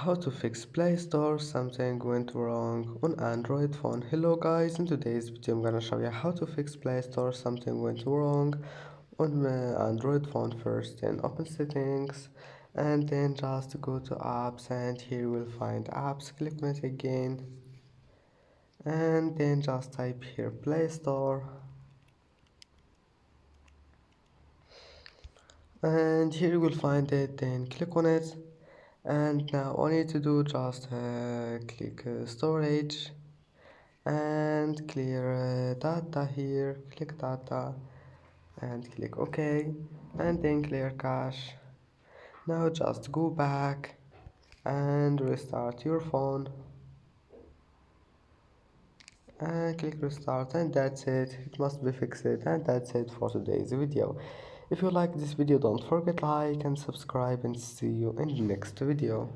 How to fix Play Store, something went wrong on Android phone. Hello guys, in today's video I'm gonna show you how to fix Play Store, something went wrong on Android phone. First then open settings and then just go to apps, and here you will find apps. Click on it again and then just type here Play Store, and here you will find it. Then click on it, and now all you need to do just click storage and clear data. Here click data and click OK, and then clear cache. Now just go back and restart your phone and click restart, and that's it. It must be fixed, and that's it for today's video. If you like this video, don't forget like and subscribe, and see you in the next video.